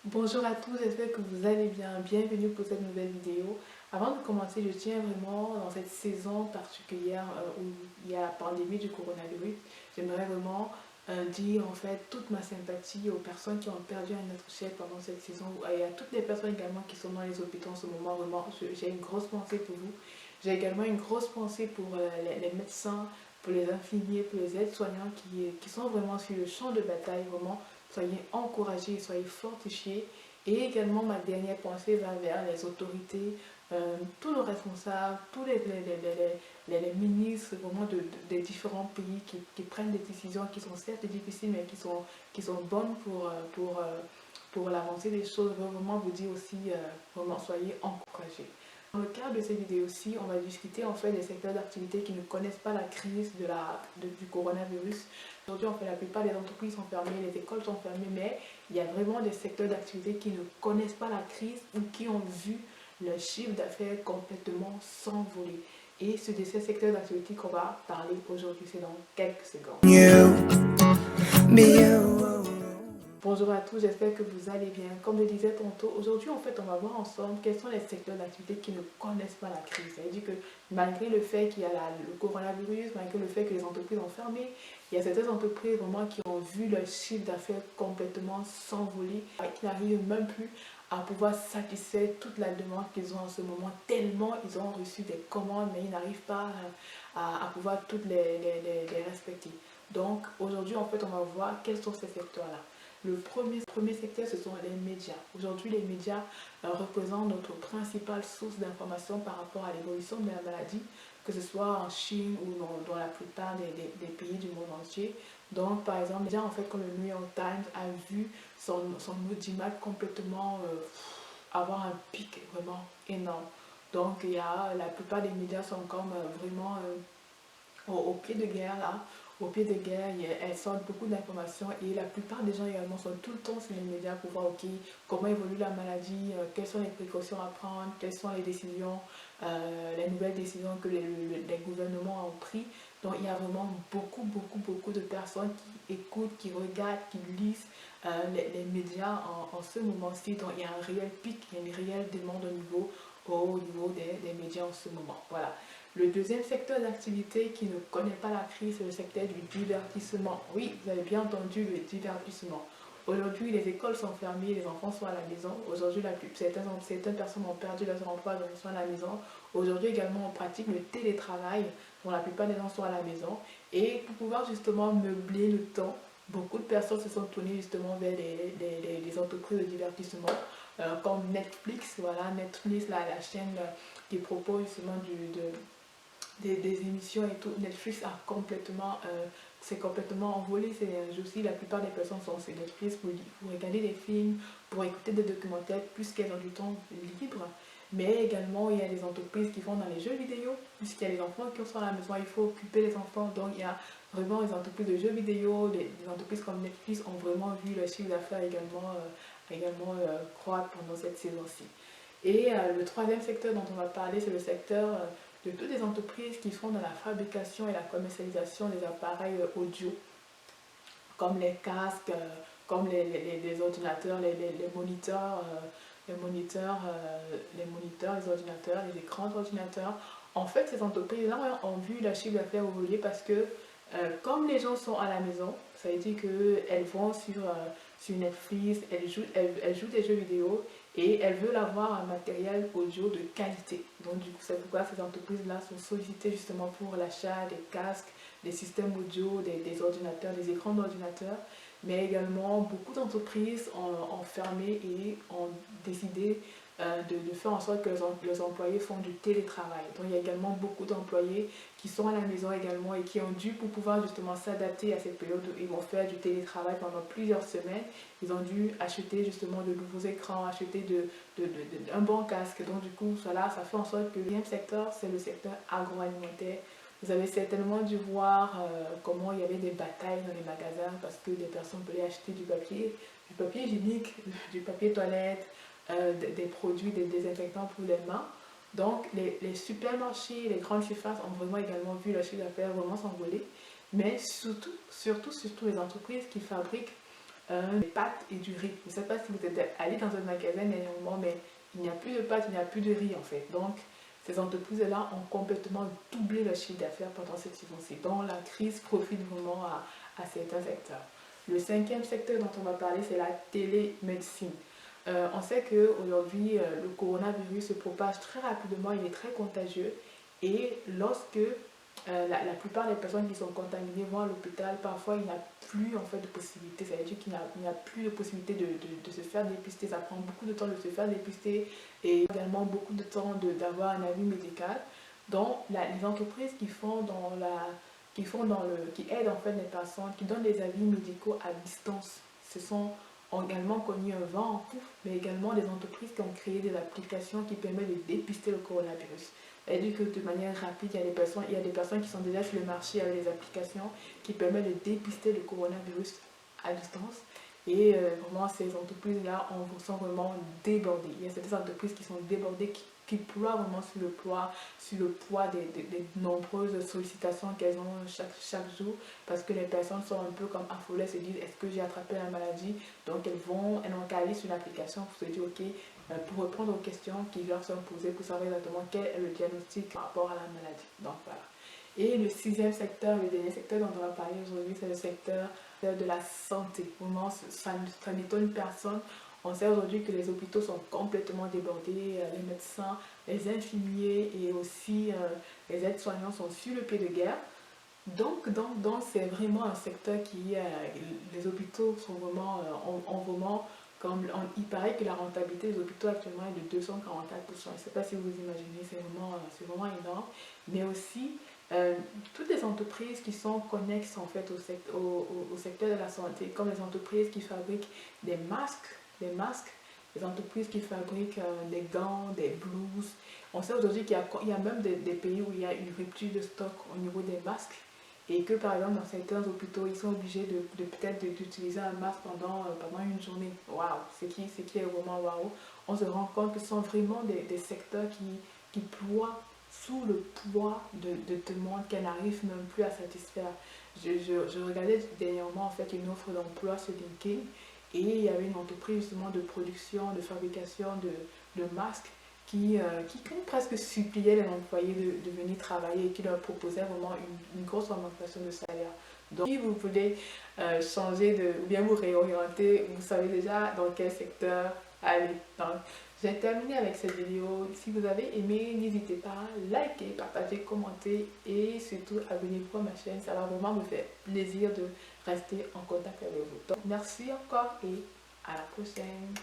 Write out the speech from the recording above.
Bonjour à tous, j'espère que vous allez bien. Bienvenue pour cette nouvelle vidéo. Avant de commencer, je tiens vraiment, dans cette saison particulière où il y a la pandémie du coronavirus, j'aimerais vraiment dire en fait toute ma sympathie aux personnes qui ont perdu un être cher pendant cette saison et à toutes les personnes également qui sont dans les hôpitaux en ce moment. Vraiment, j'ai une grosse pensée pour vous. J'ai également une grosse pensée pour les médecins, pour les infirmiers, pour les aides-soignants qui sont vraiment sur le champ de bataille. Vraiment, soyez encouragés, soyez fortifiés. Et également, ma dernière pensée va vers les autorités, tous nos responsables, tous les ministres vraiment des différents pays qui prennent des décisions qui sont certes difficiles, mais qui sont bonnes pour l'avancée des choses. Je veux vraiment vous dire aussi, vraiment, soyez encouragés. Dans le cadre de cette vidéo-ci, on va discuter en fait des secteurs d'activité qui ne connaissent pas la crise du coronavirus. Aujourd'hui, en fait, la plupart des entreprises sont fermées, les écoles sont fermées, mais il y a vraiment des secteurs d'activité qui ne connaissent pas la crise ou qui ont vu leur chiffre d'affaires complètement s'envoler. Et c'est de ces secteurs d'activité qu'on va parler aujourd'hui, c'est dans quelques secondes. Bonjour à tous, j'espère que vous allez bien. Comme je disais tantôt, aujourd'hui en fait on va voir ensemble quels sont les secteurs d'activité qui ne connaissent pas la crise. C'est-à-dire que malgré le fait qu'il y a le coronavirus, malgré le fait que les entreprises ont fermé, il y a certaines entreprises vraiment qui ont vu leur chiffre d'affaires complètement s'envoler et qui n'arrivent même plus à pouvoir satisfaire toute la demande qu'ils ont en ce moment, tellement ils ont reçu des commandes mais ils n'arrivent pas à pouvoir toutes les respecter. Donc aujourd'hui en fait on va voir quels sont ces secteurs-là. Le premier secteur, ce sont les médias. Aujourd'hui, les médias représentent notre principale source d'information par rapport à l'évolution de la maladie, que ce soit en Chine ou dans la plupart des pays du monde entier. Donc, par exemple, les médias, en fait, comme le New York Times a vu son audimat complètement avoir un pic vraiment énorme. Donc, la plupart des médias sont comme vraiment au pied de guerre là, au pied de guerre, elles sortent beaucoup d'informations et la plupart des gens également sont tout le temps sur les médias pour voir comment évolue la maladie, quelles sont les précautions à prendre, quelles sont les décisions, les nouvelles décisions que les gouvernements ont prises. Donc il y a vraiment beaucoup de personnes qui écoutent, qui regardent, qui lisent les médias en ce moment-ci. Donc il y a un réel pic, il y a une réelle demande au niveau des médias en ce moment. Voilà. Le deuxième secteur d'activité qui ne connaît pas la crise, c'est le secteur du divertissement. Oui, vous avez bien entendu le divertissement. Aujourd'hui, les écoles sont fermées, les enfants sont à la maison. Aujourd'hui, certaines personnes ont perdu leur emploi, donc ils sont à la maison. Aujourd'hui également, on pratique le télétravail, dont la plupart des gens sont à la maison. Et pour pouvoir justement meubler le temps, beaucoup de personnes se sont tournées justement vers les entreprises de divertissement, comme Netflix. Voilà, Netflix, la chaîne qui propose justement des émissions et tout. Netflix a c'est complètement envolé ces jours-ci. La plupart des personnes sont sur Netflix pour regarder des films, pour écouter des documentaires, puisqu'elles ont du temps libre. Mais également, il y a des entreprises qui font dans les jeux vidéo, puisqu'il y a les enfants qui sont à la maison, il faut occuper les enfants. Donc, il y a vraiment les entreprises de jeux vidéo, des entreprises comme Netflix ont vraiment vu leur chiffre d'affaires croître pendant cette saison-ci. Et le troisième secteur dont on va parler, c'est le secteur de toutes les entreprises qui font dans la fabrication et la commercialisation des appareils audio, comme les casques, comme les ordinateurs, les moniteurs, les ordinateurs, les écrans d'ordinateurs. En fait, ces entreprises-là ont vu leur chiffre d'affaires évoluer parce que comme les gens sont à la maison, ça veut dire qu'elles vont sur Netflix, elles jouent des jeux vidéo et elles veulent avoir un matériel audio de qualité. Donc du coup, c'est pourquoi ces entreprises-là sont sollicitées justement pour l'achat des casques, des systèmes audio, des ordinateurs, des écrans d'ordinateurs. Mais également, beaucoup d'entreprises ont fermé et ont décidé de faire en sorte que les employés font du télétravail. Donc il y a également beaucoup d'employés qui sont à la maison également et qui ont dû, pour pouvoir justement s'adapter à cette période où ils vont faire du télétravail pendant plusieurs semaines, ils ont dû acheter justement de nouveaux écrans, acheter un bon casque. Donc du coup, cela, ça fait en sorte que le deuxième secteur, c'est le secteur agroalimentaire. Vous avez certainement dû voir comment il y avait des batailles dans les magasins parce que des personnes voulaient acheter du papier hygiénique, du papier toilette, des produits, des désinfectants pour les mains. Donc les supermarchés, les grandes surfaces ont vraiment également vu leur chiffre d'affaires vraiment s'envoler. Mais surtout les entreprises qui fabriquent des pâtes et du riz. Je ne sais pas si vous êtes allé dans un magasin dernièrement, mais il n'y a plus de pâtes, il n'y a plus de riz en fait. Donc, ces entreprises-là ont complètement doublé leur chiffre d'affaires pendant cette saison-ci. Donc, la crise profite vraiment à certains secteurs. Le cinquième secteur dont on va parler, c'est la télémédecine. On sait qu'aujourd'hui, le coronavirus se propage très rapidement, il est très contagieux. Et lorsque la plupart des personnes qui sont contaminées vont à l'hôpital, parfois il n'y a plus en fait de possibilité, ça veut dire qu'il n'y a plus de possibilité de se faire dépister, ça prend beaucoup de temps de se faire dépister et également beaucoup de temps d'avoir un avis médical. Donc les entreprises qui aident en fait les personnes, qui donnent des avis médicaux à distance, ce sont ont également connu un vent en poupe, mais également des entreprises qui ont créé des applications qui permettent de dépister le coronavirus. C'est-à-dire que de manière rapide, il y a des personnes qui sont déjà sur le marché avec des applications qui permettent de dépister le coronavirus à distance. Et vraiment, ces entreprises-là sont vraiment débordées. Il y a certaines entreprises qui sont débordées, qui ploient vraiment sur le poids des nombreuses sollicitations qu'elles ont chaque jour, parce que les personnes sont un peu comme affolées, se disent est-ce que j'ai attrapé la maladie? Donc elles n'ont qu'à aller sur l'application pour se dire ok, pour répondre aux questions qui leur sont posées, pour savoir exactement quel est le diagnostic par rapport à la maladie. Donc voilà. Et le sixième secteur, le dernier secteur dont on va parler aujourd'hui, c'est le secteur de la santé. Vraiment, ça n'étonne personne. On sait aujourd'hui que les hôpitaux sont complètement débordés, les médecins, les infirmiers et aussi les aides-soignants sont sur le pied de guerre. Donc c'est vraiment un secteur les hôpitaux sont vraiment, ont vraiment, il paraît que la rentabilité des hôpitaux actuellement est de 244%. Je ne sais pas si vous imaginez, c'est vraiment énorme. Mais aussi, toutes les entreprises qui sont connexes en fait au secteur de la santé, comme les entreprises qui fabriquent des masques, les entreprises qui fabriquent des gants, des blouses. On sait aujourd'hui qu'il y a même des pays où il y a une rupture de stock au niveau des masques et que par exemple dans certains hôpitaux ils sont obligés de peut-être d'utiliser un masque pendant une journée. Waouh, ce qui est vraiment waouh. On se rend compte que ce sont vraiment des secteurs qui ploient sous le poids de demandes qu'elles n'arrivent même plus à satisfaire. Je regardais dernièrement en fait une offre d'emploi sur LinkedIn et il y avait une entreprise justement de production, de fabrication de masques qui presque suppliait les employés de venir travailler et qui leur proposait vraiment une grosse augmentation de salaire. Donc, si vous voulez changer ou bien vous réorienter, vous savez déjà dans quel secteur aller. Donc, j'ai terminé avec cette vidéo. Si vous avez aimé, n'hésitez pas à liker, partager, commenter et surtout abonnez-vous à ma chaîne. Ça va vraiment me faire plaisir de rester en contact avec vous. Donc, merci encore et à la prochaine.